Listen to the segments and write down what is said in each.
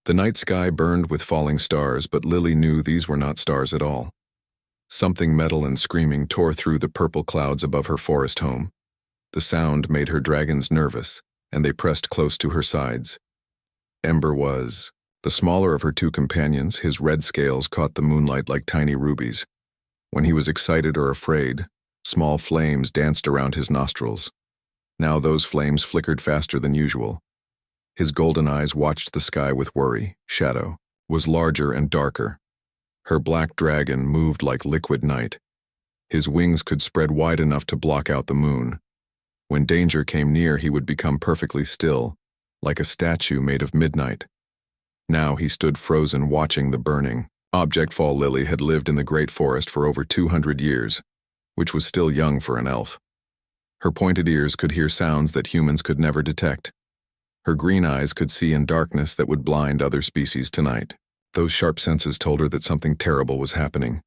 The night sky burned with falling stars, but Lily knew these were not stars at all. Something metal and screaming tore through the purple clouds above her forest home. The sound made her dragons nervous, and they pressed close to her sides. Ember was the smaller of her two companions. His red scales caught the moonlight like tiny rubies. When he was excited or afraid, small flames danced around his nostrils. Now those flames flickered faster than usual. His golden eyes watched the sky with worry. Shadow was larger and darker. Her black dragon moved like liquid night. His wings could spread wide enough to block out the moon. When danger came near, he would become perfectly still, like a statue made of midnight. Now he stood frozen, watching the burning object fall. Lily had lived in the great forest for over 200 years, which was still young for an elf. Her pointed ears could hear sounds that humans could never detect. Her green eyes could see in darkness that would blind other species tonight. Those sharp senses told her that something terrible was happening.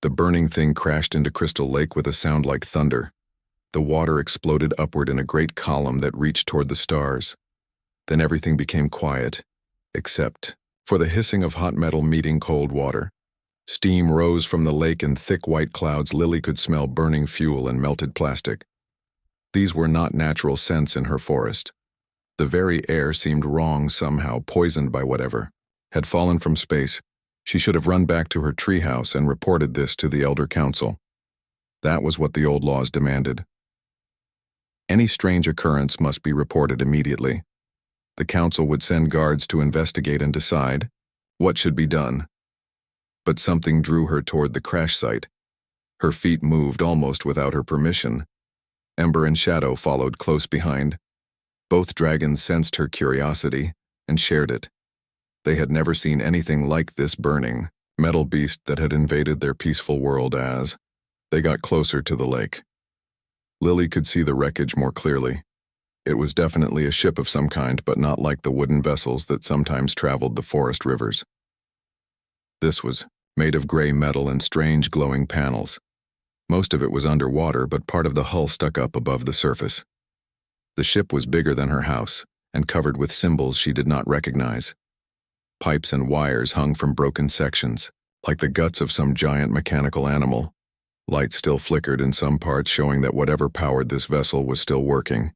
The burning thing crashed into Crystal Lake with a sound like thunder. The water exploded upward in a great column that reached toward the stars. Then everything became quiet, except for the hissing of hot metal meeting cold water. Steam rose from the lake in thick white clouds. Lily could smell burning fuel and melted plastic. These were not natural scents in her forest. The very air seemed wrong somehow, poisoned by whatever had fallen from space. She should have run back to her treehouse and reported this to the Elder Council. That was what the old laws demanded. Any strange occurrence must be reported immediately. The council would send guards to investigate and decide what should be done. But something drew her toward the crash site. Her feet moved almost without her permission. Ember and Shadow followed close behind. Both dragons sensed her curiosity and shared it. They had never seen anything like this burning metal beast that had invaded their peaceful world. As they got closer to the lake, Lily could see the wreckage more clearly. It was definitely a ship of some kind, but not like the wooden vessels that sometimes traveled the forest rivers. This was made of gray metal and strange glowing panels. Most of it was underwater, but part of the hull stuck up above the surface. The ship was bigger than her house and covered with symbols she did not recognize. Pipes and wires hung from broken sections, like the guts of some giant mechanical animal. Light still flickered in some parts, showing that whatever powered this vessel was still working.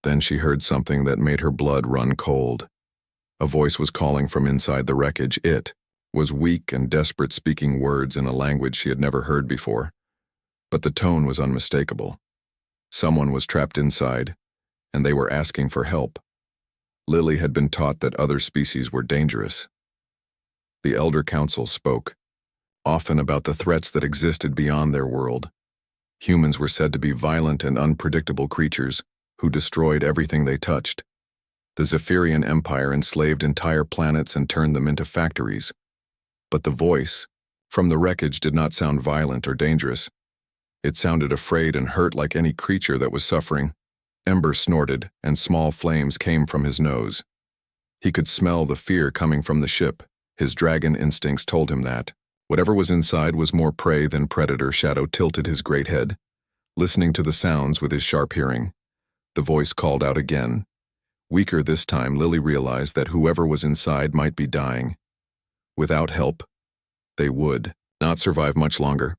Then she heard something that made her blood run cold. A voice was calling from inside the wreckage. It was weak and desperate, speaking words in a language she had never heard before. But the tone was unmistakable. Someone was trapped inside, and they were asking for help. Lily had been taught that other species were dangerous. The Elder Council spoke, often about the threats that existed beyond their world. Humans were said to be violent and unpredictable creatures who destroyed everything they touched. The Zephyrian Empire enslaved entire planets and turned them into factories. But the voice from the wreckage did not sound violent or dangerous. It sounded afraid and hurt, like any creature that was suffering. Ember snorted, and small flames came from his nose. He could smell the fear coming from the ship. His dragon instincts told him that whatever was inside was more prey than predator. Shadow tilted his great head, listening to the sounds with his sharp hearing. The voice called out again. Weaker this time, Lily realized that whoever was inside might be dying. Without help, they would not survive much longer.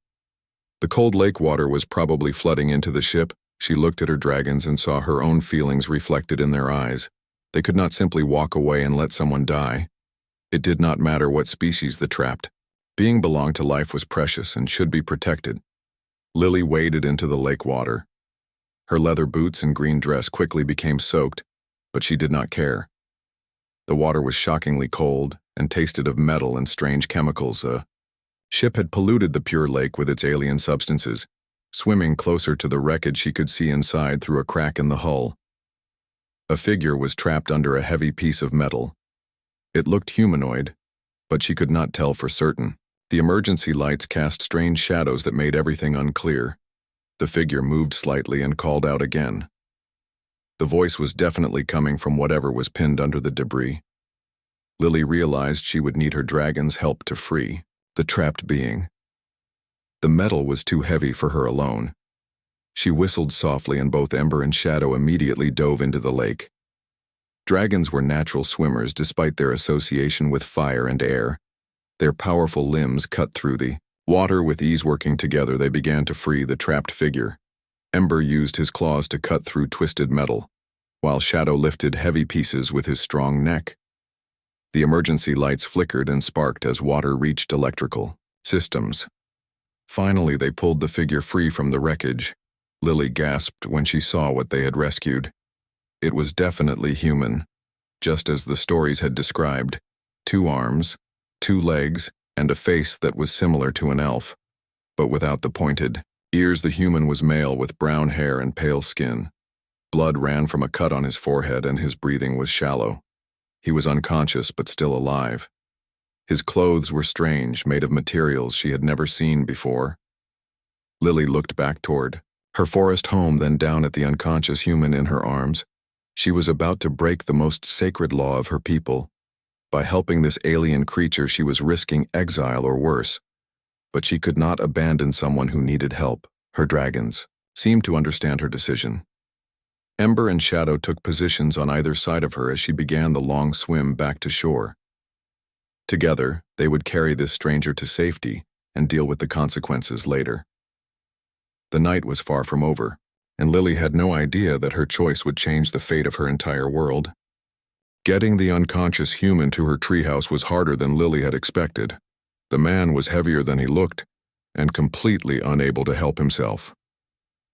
The cold lake water was probably flooding into the ship. She looked at her dragons and saw her own feelings reflected in their eyes. They could not simply walk away and let someone die. It did not matter what species the trapped being belonged to. Life was precious and should be protected. Lily waded into the lake water. Her leather boots and green dress quickly became soaked, but she did not care. The water was shockingly cold and tasted of metal and strange chemicals. A ship had polluted the pure lake with its alien substances. Swimming closer to the wreckage, she could see inside through a crack in the hull. A figure was trapped under a heavy piece of metal. It looked humanoid, but she could not tell for certain. The emergency lights cast strange shadows that made everything unclear. The figure moved slightly and called out again. The voice was definitely coming from whatever was pinned under the debris. Lily realized she would need her dragon's help to free the trapped being. The metal was too heavy for her alone. She whistled softly, and both Ember and Shadow immediately dove into the lake. Dragons were natural swimmers despite their association with fire and air. Their powerful limbs cut through the water with ease. Working together, they began to free the trapped figure. Ember used his claws to cut through twisted metal, while Shadow lifted heavy pieces with his strong neck. The emergency lights flickered and sparked as water reached electrical systems. Finally, they pulled the figure free from the wreckage. Lily gasped when she saw what they had rescued. It was definitely human, just as the stories had described. 2 arms, 2 legs, and a face that was similar to an elf, but without the pointed ears. The human was male with brown hair and pale skin. Blood ran from a cut on his forehead and his breathing was shallow. He was unconscious but still alive. His clothes were strange, made of materials she had never seen before. Lily looked back toward her forest home, then down at the unconscious human in her arms. She was about to break the most sacred law of her people. By helping this alien creature, she was risking exile or worse. But she could not abandon someone who needed help. Her dragons seemed to understand her decision. Ember and Shadow took positions on either side of her as she began the long swim back to shore. Together, they would carry this stranger to safety and deal with the consequences later. The night was far from over, and Lily had no idea that her choice would change the fate of her entire world. Getting the unconscious human to her treehouse was harder than Lily had expected. The man was heavier than he looked, and completely unable to help himself.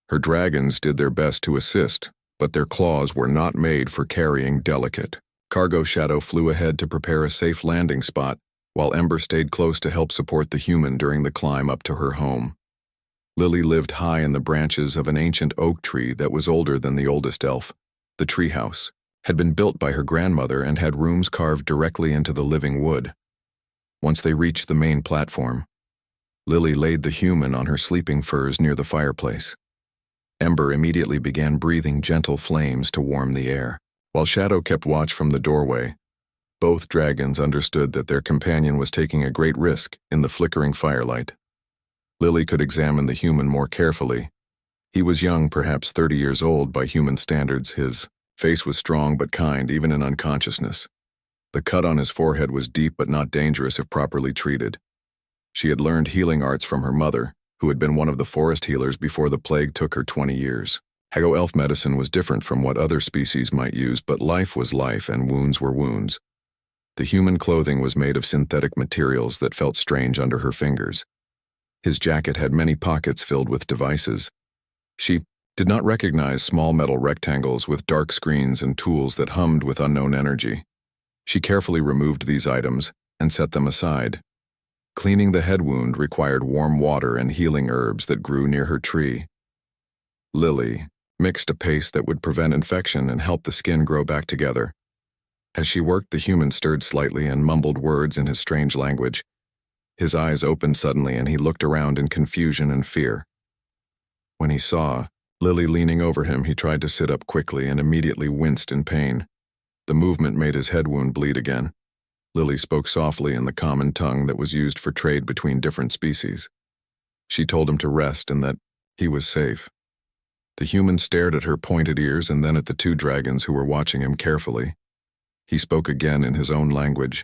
Her dragons did their best to assist, but their claws were not made for carrying delicate cargo. Shadow flew ahead to prepare a safe landing spot, while Ember stayed close to help support the human during the climb up to her home. Lily lived high in the branches of an ancient oak tree that was older than the oldest elf. The treehouse had been built by her grandmother and had rooms carved directly into the living wood. Once they reached the main platform, Lily laid the human on her sleeping furs near the fireplace. Ember immediately began breathing gentle flames to warm the air, while Shadow kept watch from the doorway. Both dragons understood that their companion was taking a great risk in the flickering firelight. Lily could examine the human more carefully. He was young, perhaps 30 years old by human standards. His face was strong but kind, even in unconsciousness. The cut on his forehead was deep but not dangerous if properly treated. She had learned healing arts from her mother, who had been one of the forest healers before the plague took her 20 years. Hago elf medicine was different from what other species might use, but life was life and wounds were wounds. The human clothing was made of synthetic materials that felt strange under her fingers. His jacket had many pockets filled with devices. She did not recognize small metal rectangles with dark screens and tools that hummed with unknown energy. She carefully removed these items and set them aside. Cleaning the head wound required warm water and healing herbs that grew near her tree. Lily mixed a paste that would prevent infection and help the skin grow back together. As she worked, the human stirred slightly and mumbled words in his strange language. His eyes opened suddenly and he looked around in confusion and fear. When he saw Lily leaning over him, he tried to sit up quickly and immediately winced in pain. The movement made his head wound bleed again. Lily spoke softly in the common tongue that was used for trade between different species. She told him to rest and that he was safe. The human stared at her pointed ears and then at the 2 dragons who were watching him carefully. He spoke again in his own language,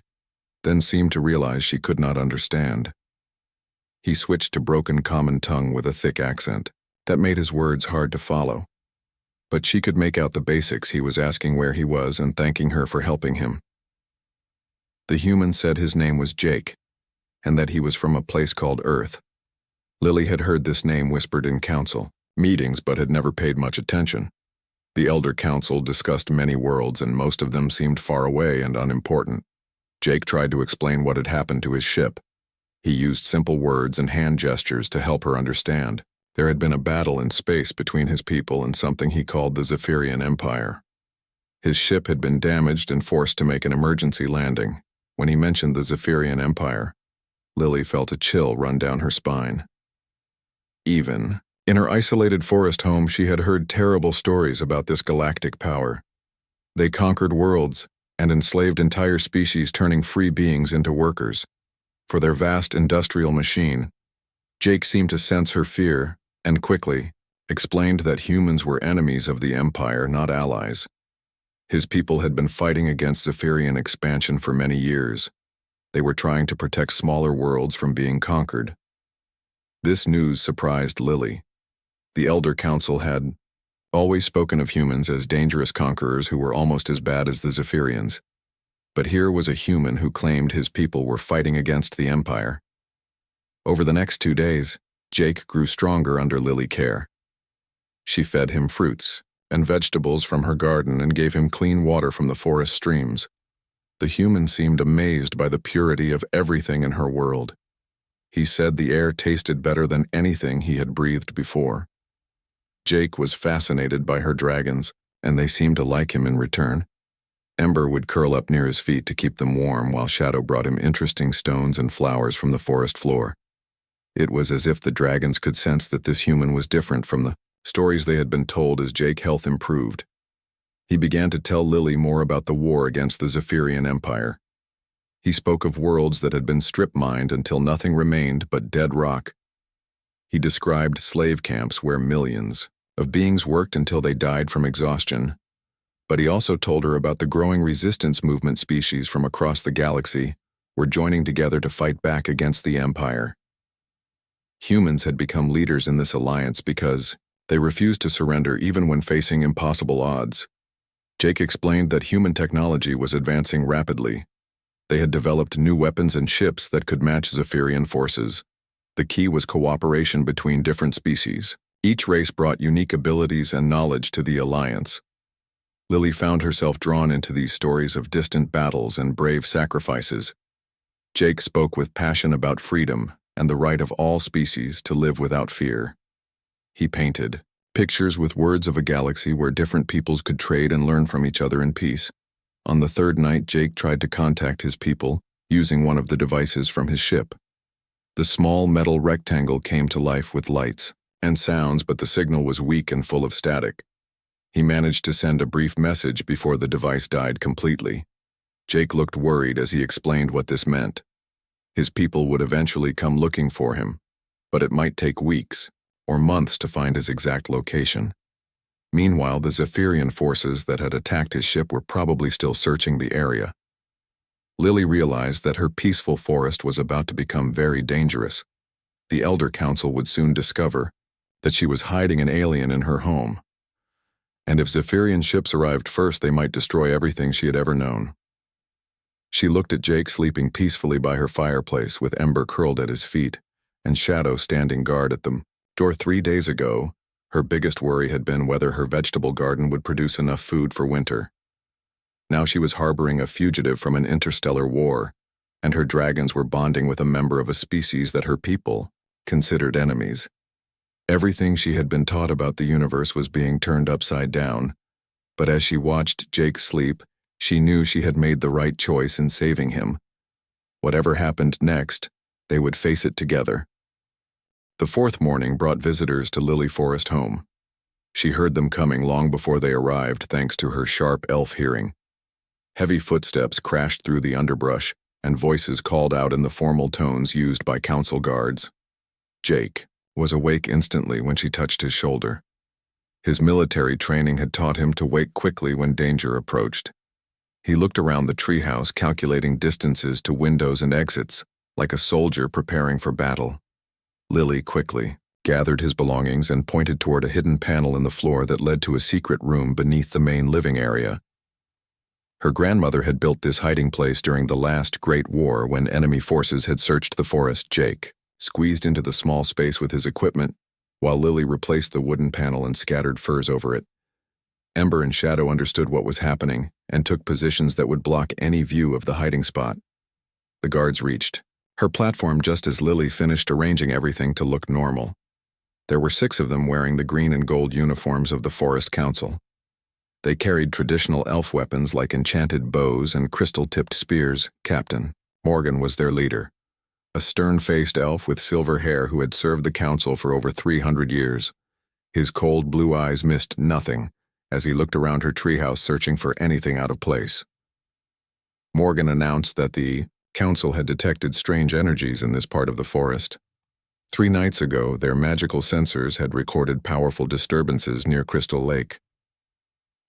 then seemed to realize she could not understand. He switched to broken common tongue with a thick accent that made his words hard to follow. But she could make out the basics. He was asking where he was and thanking her for helping him. The human said his name was Jake, and that he was from a place called Earth. Lily had heard this name whispered in council meetings but had never paid much attention. The Elder Council discussed many worlds and most of them seemed far away and unimportant. Jake tried to explain what had happened to his ship. He used simple words and hand gestures to help her understand. There had been a battle in space between his people and something he called the Zephyrian Empire. His ship had been damaged and forced to make an emergency landing. When he mentioned the Zephyrian Empire, Lily felt a chill run down her spine. Even in her isolated forest home, she had heard terrible stories about this galactic power. They conquered worlds and enslaved entire species, turning free beings into workers. For their vast industrial machine, Jake seemed to sense her fear and quickly explained that humans were enemies of the Empire, not allies. His people had been fighting against Zephyrian expansion for many years. They were trying to protect smaller worlds from being conquered. This news surprised Lily. The Elder Council had always spoken of humans as dangerous conquerors who were almost as bad as the Zephyrians. But here was a human who claimed his people were fighting against the Empire. Over the next 2 days, Jake grew stronger under Lily's care. She fed him fruits and vegetables from her garden and gave him clean water from the forest streams. The human seemed amazed by the purity of everything in her world. He said the air tasted better than anything he had breathed before. Jake was fascinated by her dragons, and they seemed to like him in return. Ember would curl up near his feet to keep them warm while Shadow brought him interesting stones and flowers from the forest floor. It was as if the dragons could sense that this human was different from the stories they had been told as Jake's health improved. He began to tell Lily more about the war against the Zephyrian Empire. He spoke of worlds that had been strip-mined until nothing remained but dead rock. He described slave camps where millions of beings worked until they died from exhaustion. But he also told her about the growing resistance movement species from across the galaxy were joining together to fight back against the Empire. Humans had become leaders in this alliance because they refused to surrender even when facing impossible odds. Jake explained that human technology was advancing rapidly. They had developed new weapons and ships that could match Zephyrian forces. The key was cooperation between different species. Each race brought unique abilities and knowledge to the alliance. Lily found herself drawn into these stories of distant battles and brave sacrifices. Jake spoke with passion about freedom and the right of all species to live without fear. He painted pictures with words of a galaxy where different peoples could trade and learn from each other in peace. On the third night, Jake tried to contact his people using one of the devices from his ship. The small metal rectangle came to life with lights and sounds, but the signal was weak and full of static. He managed to send a brief message before the device died completely. Jake looked worried as he explained what this meant. His people would eventually come looking for him, but it might take weeks or months to find his exact location. Meanwhile, the Zephyrian forces that had attacked his ship were probably still searching the area. Lily realized that her peaceful forest was about to become very dangerous. The Elder Council would soon discover that she was hiding an alien in her home. And if Zephyrian ships arrived first, they might destroy everything she had ever known. She looked at Jake sleeping peacefully by her fireplace with Ember curled at his feet and Shadow standing guard at the door. 3 days ago, her biggest worry had been whether her vegetable garden would produce enough food for winter. Now she was harboring a fugitive from an interstellar war, and her dragons were bonding with a member of a species that her people considered enemies. Everything she had been taught about the universe was being turned upside down, but as she watched Jake sleep, she knew she had made the right choice in saving him. Whatever happened next, they would face it together. The fourth morning brought visitors to Lily Forest home. She heard them coming long before they arrived thanks to her sharp elf hearing. Heavy footsteps crashed through the underbrush, and voices called out in the formal tones used by council guards. Jake was awake instantly when she touched his shoulder. His military training had taught him to wake quickly when danger approached. He looked around the treehouse, calculating distances to windows and exits, like a soldier preparing for battle. Lily quickly gathered his belongings and pointed toward a hidden panel in the floor that led to a secret room beneath the main living area. Her grandmother had built this hiding place during the last Great War when enemy forces had searched the forest. Jake squeezed into the small space with his equipment, while Lily replaced the wooden panel and scattered furs over it. Ember and Shadow understood what was happening and took positions that would block any view of the hiding spot. The guards reached her platform just as Lily finished arranging everything to look normal. There were 6 of them wearing the green and gold uniforms of the Forest Council. They carried traditional elf weapons like enchanted bows and crystal-tipped spears. Captain Morgan was their leader, a stern-faced elf with silver hair who had served the council for over 300 years. His cold blue eyes missed nothing as he looked around her treehouse searching for anything out of place. Morgan announced that the council had detected strange energies in this part of the forest. 3 nights ago, their magical sensors had recorded powerful disturbances near Crystal Lake.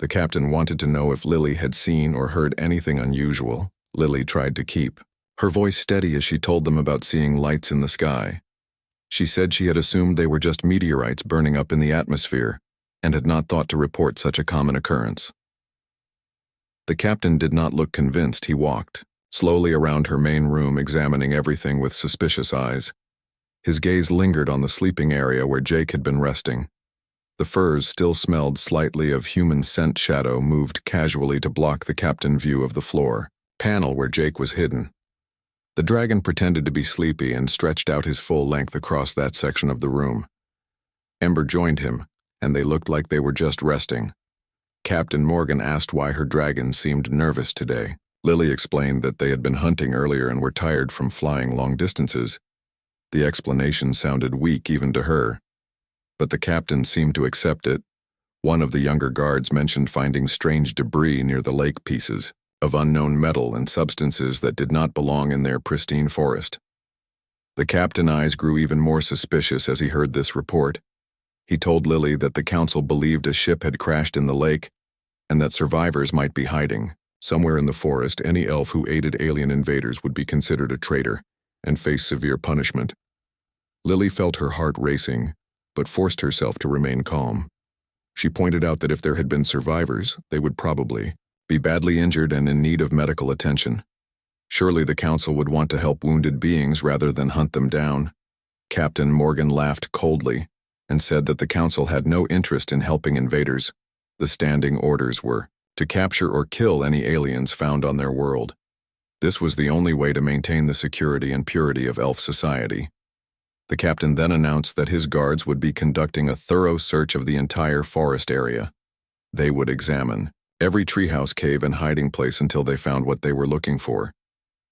The captain wanted to know if Lily had seen or heard anything unusual. Lily tried to keep her voice steady as she told them about seeing lights in the sky. She said she had assumed they were just meteorites burning up in the atmosphere and had not thought to report such a common occurrence. The captain did not look convinced. He walked slowly around her main room, examining everything with suspicious eyes. His gaze lingered on the sleeping area where Jake had been resting. The furs still smelled slightly of human scent. Shadow moved casually to block the captain's view of the floor panel where Jake was hidden. The dragon pretended to be sleepy and stretched out his full length across that section of the room. Ember joined him, and they looked like they were just resting. Captain Morgan asked why her dragon seemed nervous today. Lily explained that they had been hunting earlier and were tired from flying long distances. The explanation sounded weak even to her, but the captain seemed to accept it. One of the younger guards mentioned finding strange debris near the lake, pieces of unknown metal and substances that did not belong in their pristine forest. The captain's eyes grew even more suspicious as he heard this report. He told Lily that the council believed a ship had crashed in the lake and that survivors might be hiding somewhere in the forest. Any elf who aided alien invaders would be considered a traitor and face severe punishment. Lily felt her heart racing, but forced herself to remain calm. She pointed out that if there had been survivors, they would probably be badly injured and in need of medical attention. Surely the council would want to help wounded beings rather than hunt them down. Captain Morgan laughed coldly and said that the council had no interest in helping invaders. The standing orders were to capture or kill any aliens found on their world. This was the only way to maintain the security and purity of elf society. The captain then announced that his guards would be conducting a thorough search of the entire forest area. They would examine every treehouse, cave, and hiding place until they found what they were looking for.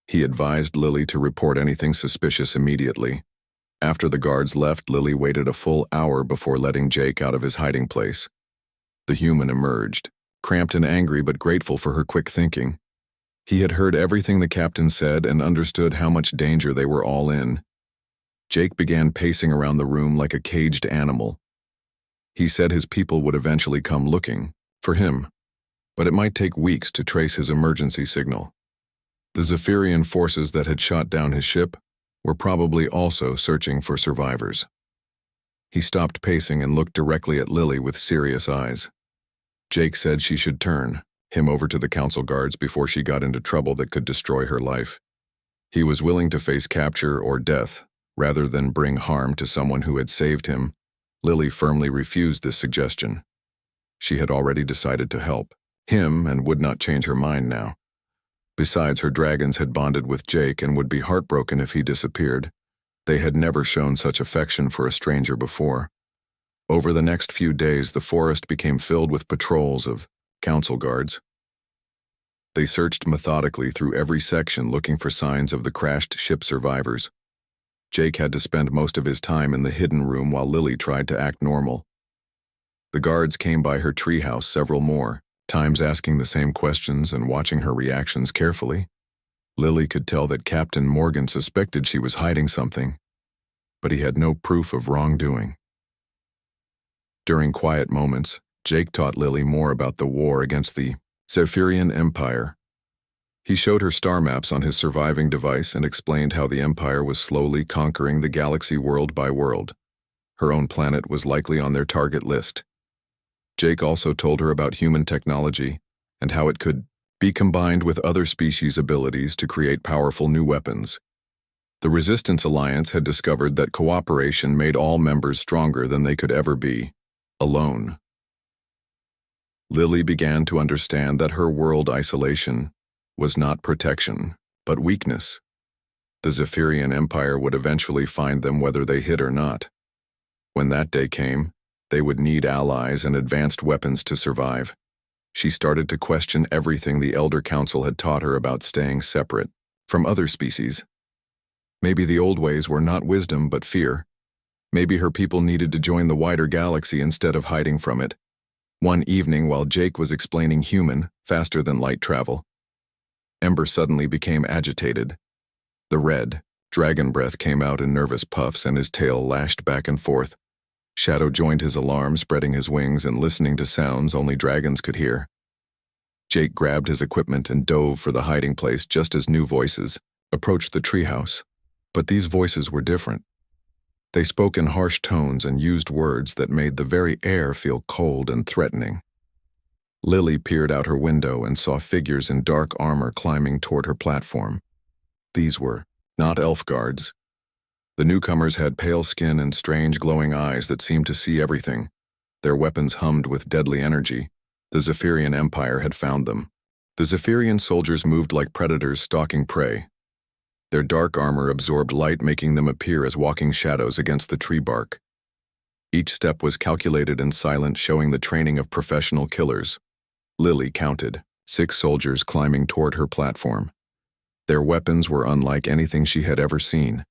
He advised Lily to report anything suspicious immediately. After the guards left, Lily waited a full hour before letting Jake out of his hiding place. The human emerged, cramped and angry but grateful for her quick thinking. He had heard everything the captain said and understood how much danger they were all in. Jake began pacing around the room like a caged animal. He said his people would eventually come looking for him, but it might take weeks to trace his emergency signal. The Zephyrian forces that had shot down his ship were probably also searching for survivors. He stopped pacing and looked directly at Lily with serious eyes. Jake said she should turn him over to the council guards before she got into trouble that could destroy her life. He was willing to face capture or death rather than bring harm to someone who had saved him. Lily firmly refused this suggestion. She had already decided to help him and would not change her mind now. Besides, her dragons had bonded with Jake and would be heartbroken if he disappeared. They had never shown such affection for a stranger before. Over the next few days, the forest became filled with patrols of council guards. They searched methodically through every section looking for signs of the crashed ship survivors. Jake had to spend most of his time in the hidden room while Lily tried to act normal. The guards came by her treehouse several more times, asking the same questions and watching her reactions carefully. Lily could tell that Captain Morgan suspected she was hiding something, but he had no proof of wrongdoing. During quiet moments, Jake taught Lily more about the war against the Zephyrian Empire. He showed her star maps on his surviving device and explained how the Empire was slowly conquering the galaxy world by world. Her own planet was likely on their target list. Jake also told her about human technology and how it could be combined with other species' abilities to create powerful new weapons. The Resistance Alliance had discovered that cooperation made all members stronger than they could ever be alone. Lily began to understand that her world isolation was not protection, but weakness. The Zephyrian Empire would eventually find them whether they hid or not. When that day came, they would need allies and advanced weapons to survive. She started to question everything the Elder Council had taught her about staying separate from other species. Maybe the old ways were not wisdom but fear. Maybe her people needed to join the wider galaxy instead of hiding from it. One evening, while Jake was explaining human, faster than light travel, Ember suddenly became agitated. The red, dragon breath came out in nervous puffs and his tail lashed back and forth. Shadow joined his alarm, spreading his wings and listening to sounds only dragons could hear. Jake grabbed his equipment and dove for the hiding place just as new voices approached the treehouse. But these voices were different. They spoke in harsh tones and used words that made the very air feel cold and threatening. Lily peered out her window and saw figures in dark armor climbing toward her platform. These were not elf guards. The newcomers had pale skin and strange glowing eyes that seemed to see everything. Their weapons hummed with deadly energy. The Zephyrian Empire had found them. The Zephyrian soldiers moved like predators stalking prey. Their dark armor absorbed light, making them appear as walking shadows against the tree bark. Each step was calculated and silent, showing the training of professional killers. Lily counted 6 soldiers climbing toward her platform. Their weapons were unlike anything she had ever seen.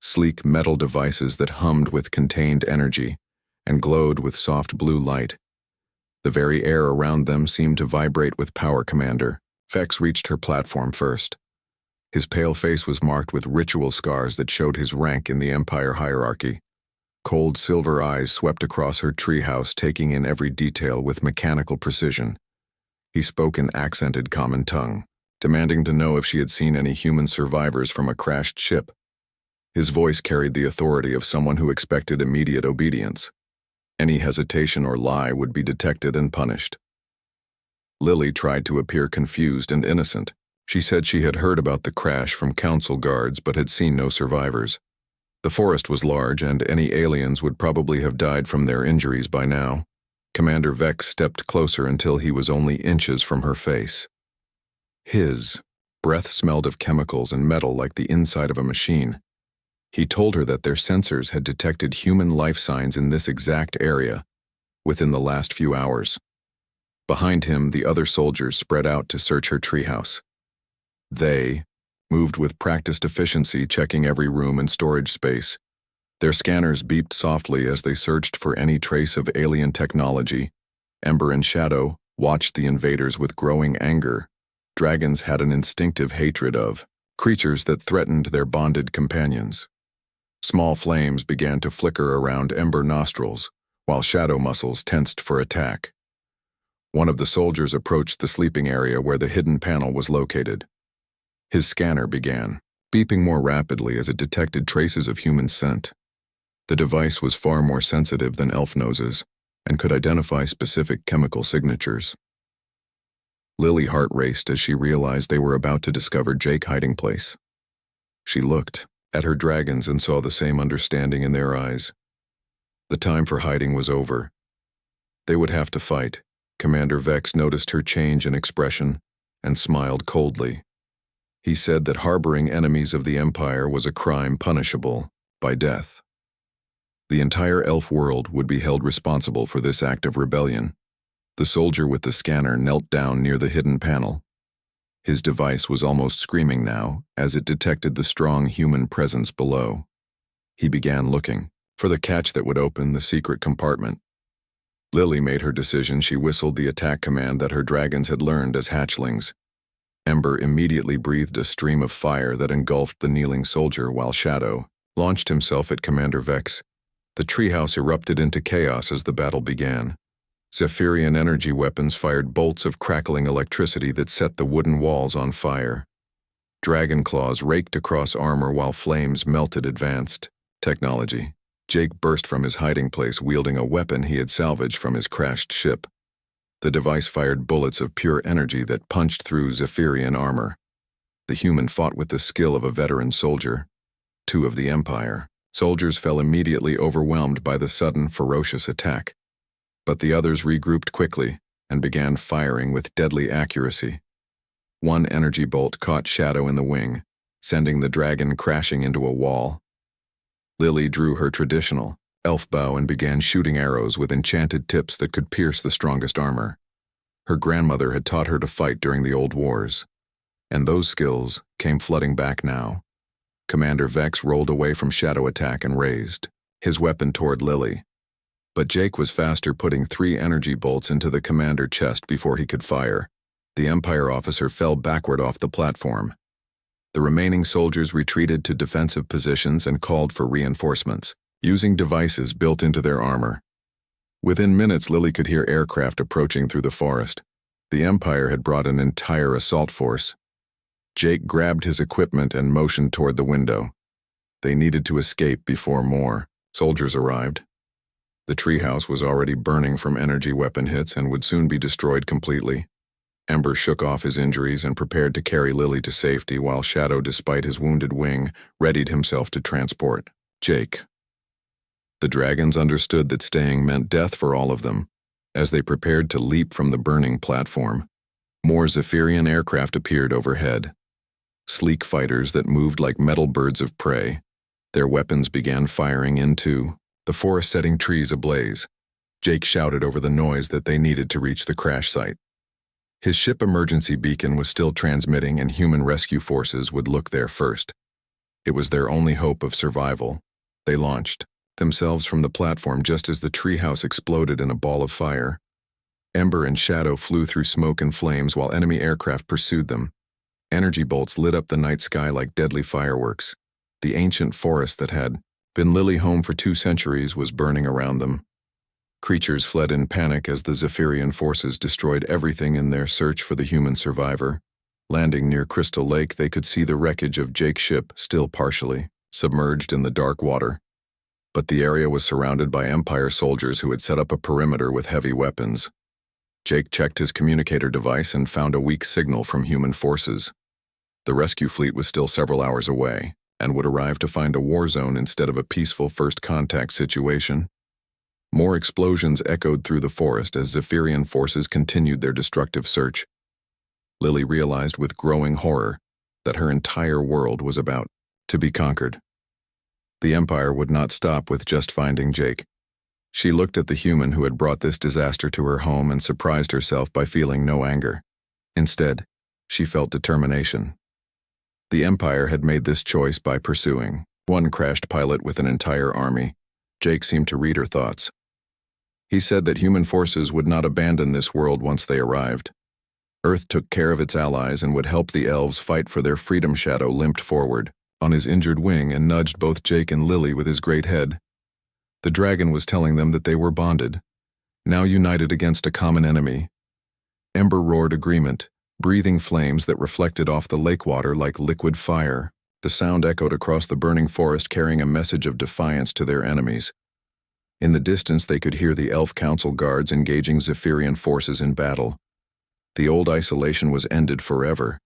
Sleek metal devices that hummed with contained energy and glowed with soft blue light. The very air around them seemed to vibrate with power. Commander Vex reached her platform first. His pale face was marked with ritual scars that showed his rank in the Empire hierarchy. Cold silver eyes swept across her treehouse, taking in every detail with mechanical precision. He spoke in accented common tongue, demanding to know if she had seen any human survivors from a crashed ship. His voice carried the authority of someone who expected immediate obedience. Any hesitation or lie would be detected and punished. Lily tried to appear confused and innocent. She said she had heard about the crash from council guards but had seen no survivors. The forest was large and any aliens would probably have died from their injuries by now. Commander Vex stepped closer until he was only inches from her face. His breath smelled of chemicals and metal like the inside of a machine. He told her that their sensors had detected human life signs in this exact area within the last few hours. Behind him, the other soldiers spread out to search her treehouse. They moved with practiced efficiency, checking every room and storage space. Their scanners beeped softly as they searched for any trace of alien technology. Ember and Shadow watched the invaders with growing anger. Dragons had an instinctive hatred of creatures that threatened their bonded companions. Small flames began to flicker around Ember nostrils, while Shadow muscles tensed for attack. One of the soldiers approached the sleeping area where the hidden panel was located. His scanner began beeping more rapidly as it detected traces of human scent. The device was far more sensitive than elf noses and could identify specific chemical signatures. Lily's heart raced as she realized they were about to discover Jake's hiding place. She looked at her dragons and saw the same understanding in their eyes. The time for hiding was over. They would have to fight. Commander Vex noticed her change in expression and smiled coldly. He said that harboring enemies of the Empire was a crime punishable by death. The entire elf world would be held responsible for this act of rebellion. The soldier with the scanner knelt down near the hidden panel. His device was almost screaming now as it detected the strong human presence below. He began looking for the catch that would open the secret compartment. Lily made her decision. She whistled the attack command that her dragons had learned as hatchlings. Ember immediately breathed a stream of fire that engulfed the kneeling soldier while Shadow launched himself at Commander Vex. The treehouse erupted into chaos as the battle began. Zephyrian energy weapons fired bolts of crackling electricity that set the wooden walls on fire. Dragon claws raked across armor while flames melted advanced technology. Jake burst from his hiding place wielding a weapon he had salvaged from his crashed ship. The device fired bullets of pure energy that punched through Zephyrian armor. The human fought with the skill of a veteran soldier. 2 of the Empire soldiers fell immediately, overwhelmed by the sudden, ferocious attack. But the others regrouped quickly and began firing with deadly accuracy. One energy bolt caught Shadow in the wing, sending the dragon crashing into a wall. Lily drew her traditional elf bow and began shooting arrows with enchanted tips that could pierce the strongest armor. Her grandmother had taught her to fight during the old wars, and those skills came flooding back now. Commander Vex rolled away from Shadow attack and raised his weapon toward Lily. But Jake was faster, putting 3 energy bolts into the commander chest before he could fire. The Empire officer fell backward off the platform. The remaining soldiers retreated to defensive positions and called for reinforcements. using devices built into their armor. Within minutes, Lily could hear aircraft approaching through the forest. The Empire had brought an entire assault force. Jake grabbed his equipment and motioned toward the window. They needed to escape before more soldiers arrived. The treehouse was already burning from energy weapon hits and would soon be destroyed completely. Ember shook off his injuries and prepared to carry Lily to safety, while Shadow, despite his wounded wing, readied himself to transport Jake. The dragons understood that staying meant death for all of them. As they prepared to leap from the burning platform, more Zephyrian aircraft appeared overhead. Sleek fighters that moved like metal birds of prey. Their weapons began firing into the forest, setting trees ablaze. Jake shouted over the noise that they needed to reach the crash site. His ship emergency beacon was still transmitting, and human rescue forces would look there first. It was their only hope of survival. They launched themselves from the platform just as the treehouse exploded in a ball of fire. Ember and Shadow flew through smoke and flames while enemy aircraft pursued them. Energy bolts lit up the night sky like deadly fireworks. The ancient forest that had been Lily home for 2 centuries was burning around them. Creatures fled in panic as the Zephyrian forces destroyed everything in their search for the human survivor. Landing near Crystal Lake, they could see the wreckage of Jake's ship, still partially submerged in the dark water. But the area was surrounded by Empire soldiers who had set up a perimeter with heavy weapons. Jake checked his communicator device and found a weak signal from human forces. The rescue fleet was still several hours away and would arrive to find a war zone instead of a peaceful first contact situation. More explosions echoed through the forest as Zephyrian forces continued their destructive search. Lily realized with growing horror that her entire world was about to be conquered. The Empire would not stop with just finding Jake. She looked at the human who had brought this disaster to her home and surprised herself by feeling no anger. Instead, she felt determination. The Empire had made this choice by pursuing one crashed pilot with an entire army. Jake seemed to read her thoughts. He said that human forces would not abandon this world once they arrived. Earth took care of its allies and would help the elves fight for their freedom. Shadow limped forward on his injured wing and nudged both Jake and Lily with his great head. The dragon was telling them that they were bonded, now united against a common enemy. Ember roared agreement, breathing flames that reflected off the lake water like liquid fire. The sound echoed across the burning forest, carrying a message of defiance to their enemies. In the distance, they could hear the Elf Council guards engaging Zephyrian forces in battle. The old isolation was ended forever.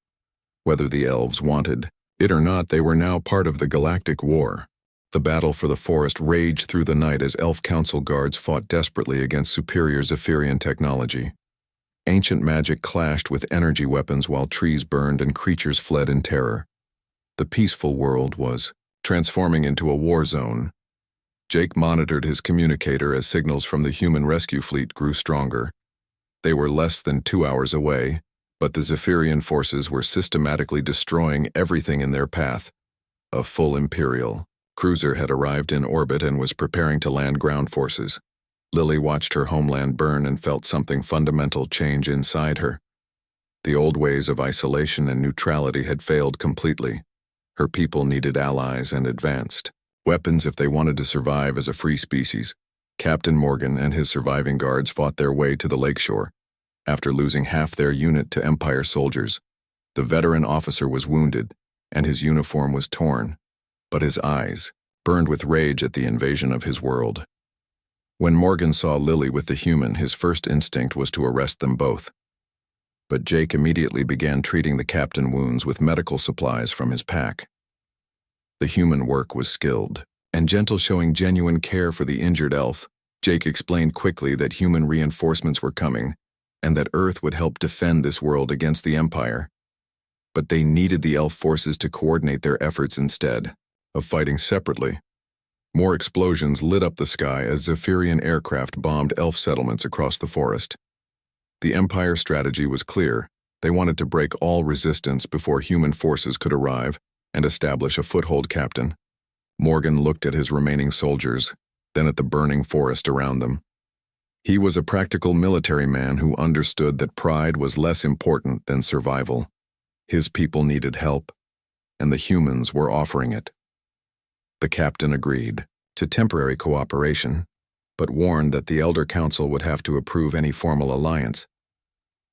Whether the elves wanted it or not, they were now part of the Galactic War. The battle for the forest raged through the night as Elf Council guards fought desperately against superior Zephyrian technology. Ancient magic clashed with energy weapons while trees burned and creatures fled in terror. The peaceful world was transforming into a war zone. Jake monitored his communicator as signals from the human rescue fleet grew stronger. They were less than 2 hours away, but the Zephyrian forces were systematically destroying everything in their path. A full Imperial cruiser had arrived in orbit and was preparing to land ground forces. Lily watched her homeland burn and felt something fundamental change inside her. The old ways of isolation and neutrality had failed completely. Her people needed allies and advanced weapons if they wanted to survive as a free species. Captain Morgan and his surviving guards fought their way to the lakeshore. After losing half their unit to Empire soldiers, the veteran officer was wounded, and his uniform was torn, but his eyes burned with rage at the invasion of his world. When Morgan saw Lily with the human, his first instinct was to arrest them both. But Jake immediately began treating the captain wounds with medical supplies from his pack. The human work was skilled and gentle, showing genuine care for the injured elf. Jake explained quickly that human reinforcements were coming, and that Earth would help defend this world against the Empire. But they needed the elf forces to coordinate their efforts instead of fighting separately. More explosions lit up the sky as Zephyrian aircraft bombed elf settlements across the forest. The Empire strategy was clear. They wanted to break all resistance before human forces could arrive and establish a foothold. Captain Morgan looked at his remaining soldiers, then at the burning forest around them. He was a practical military man who understood that pride was less important than survival. His people needed help, and the humans were offering it. The captain agreed. to temporary cooperation, but warned that the Elder Council would have to approve any formal alliance.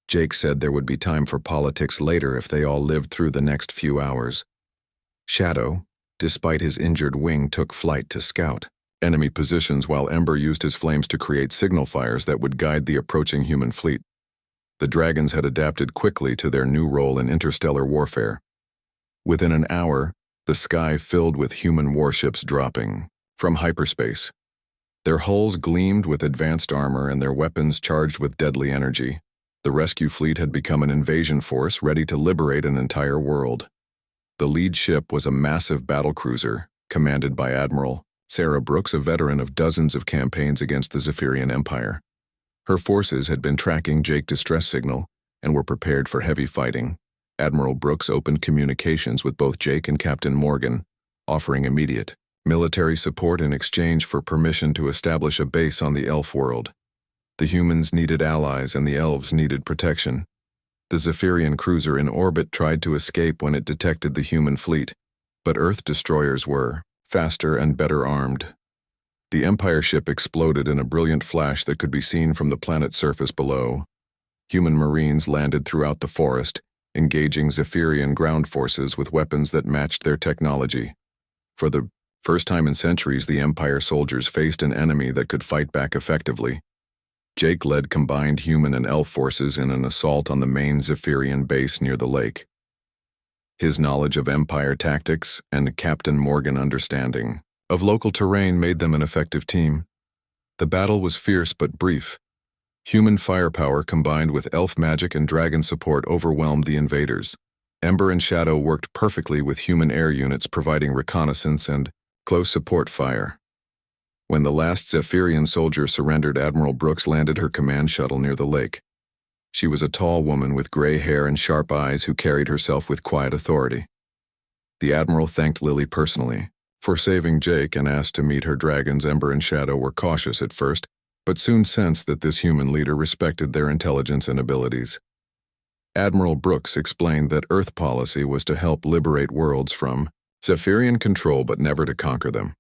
Jake said there would be time for politics later if they all lived through the next few hours. Shadow, despite his injured wing, took flight to scout enemy positions while Ember used his flames to create signal fires that would guide the approaching human fleet. The dragons had adapted quickly to their new role in interstellar warfare. Within an hour, the sky filled with human warships dropping from hyperspace. Their hulls gleamed with advanced armor and their weapons charged with deadly energy. The rescue fleet had become an invasion force ready to liberate an entire world. The lead ship was a massive battlecruiser, commanded by Admiral Sarah Brooks, a veteran of dozens of campaigns against the Zephyrian Empire. Her forces had been tracking Jake's distress signal and were prepared for heavy fighting. Admiral Brooks opened communications with both Jake and Captain Morgan, offering immediate military support in exchange for permission to establish a base on the elf world. The humans needed allies and the elves needed protection. The Zephyrian cruiser in orbit tried to escape when it detected the human fleet, but Earth destroyers were faster and better armed. The Empire ship exploded in a brilliant flash that could be seen from the planet's surface below. Human Marines landed throughout the forest, engaging Zephyrian ground forces with weapons that matched their technology. For the first time in centuries, the Empire soldiers faced an enemy that could fight back effectively. Jake led combined human and elf forces in an assault on the main Zephyrian base near the lake. His knowledge of Empire tactics and Captain Morgan's understanding of local terrain made them an effective team. The battle was fierce but brief. Human firepower combined with elf magic and dragon support overwhelmed the invaders. Ember and Shadow worked perfectly with human air units providing reconnaissance and close support fire. When the last Zephyrian soldier surrendered, Admiral Brooks landed her command shuttle near the lake. She was a tall woman with gray hair and sharp eyes who carried herself with quiet authority. The Admiral thanked Lily personally for saving Jake and asked to meet her dragons. Ember and Shadow were cautious at first, but soon sensed that this human leader respected their intelligence and abilities. Admiral Brooks explained that Earth policy was to help liberate worlds from Zephyrian control but never to conquer them.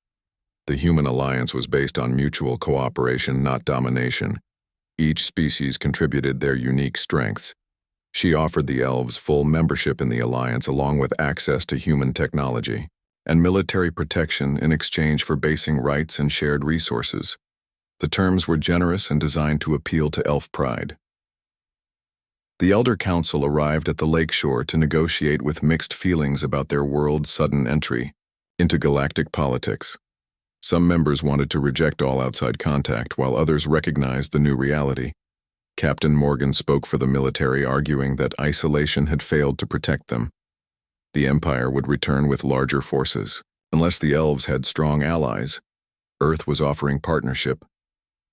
The human alliance was based on mutual cooperation, not domination. Each species contributed their unique strengths. She offered the elves full membership in the alliance along with access to human technology and military protection in exchange for basing rights and shared resources. The terms were generous and designed to appeal to elf pride. The Elder Council arrived at the lakeshore to negotiate with mixed feelings about their world's sudden entry into galactic politics. Some members wanted to reject all outside contact, while others recognized the new reality. Captain Morgan spoke for the military, arguing that isolation had failed to protect them. The Empire would return with larger forces, unless the elves had strong allies. Earth was offering partnership,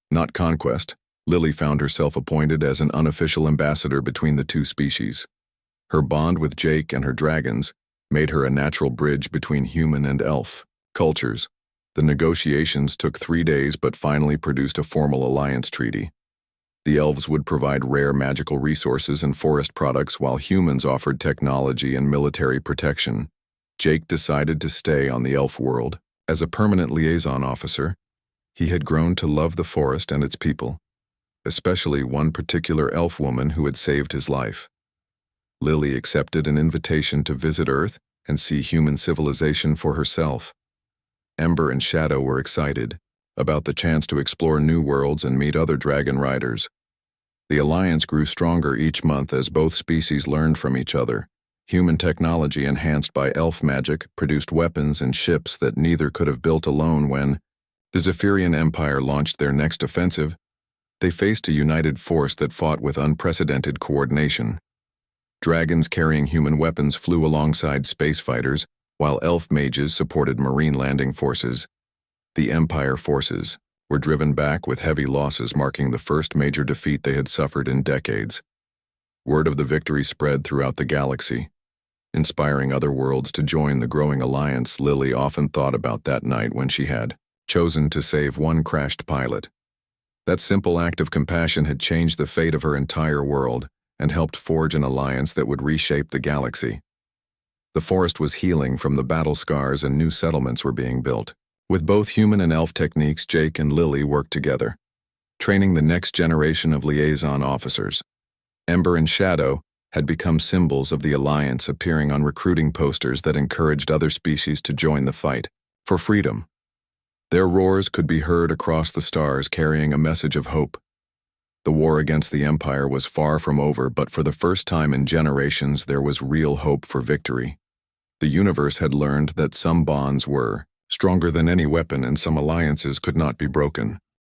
not conquest. Lily found herself appointed as an unofficial ambassador between the two species. Her bond with Jake and her dragons made her a natural bridge between human and elf cultures. The negotiations took 3 days but finally produced a formal alliance treaty. The elves would provide rare magical resources and forest products while humans offered technology and military protection. Jake decided to stay on the elf world as a permanent liaison officer. He had grown to love the forest and its people, especially one particular elf woman who had saved his life. Lily accepted an invitation to visit Earth and see human civilization for herself. Ember and Shadow were excited about the chance to explore new worlds and meet other dragon riders. The alliance grew stronger each month as both species learned from each other. Human technology enhanced by elf magic produced weapons and ships that neither could have built alone. When the Zephyrian Empire launched their next offensive, they faced a united force that fought with unprecedented coordination. Dragons carrying human weapons flew alongside space fighters, while elf mages supported marine landing forces. The Empire forces were driven back with heavy losses, marking the first major defeat they had suffered in decades. Word of the victory spread throughout the galaxy, inspiring other worlds to join the growing alliance. Lily often thought about that night when she had chosen to save one crashed pilot. That simple act of compassion had changed the fate of her entire world and helped forge an alliance that would reshape the galaxy. The forest was healing from the battle scars and new settlements were being built. With both human and elf techniques, Jake and Lily worked together, training the next generation of liaison officers. Ember and Shadow had become symbols of the Alliance, appearing on recruiting posters that encouraged other species to join the fight for freedom. Their roars could be heard across the stars, carrying a message of hope. The war against the Empire was far from over, but for the first time in generations there was real hope for victory. The universe had learned that some bonds were stronger than any weapon and some alliances could not be broken.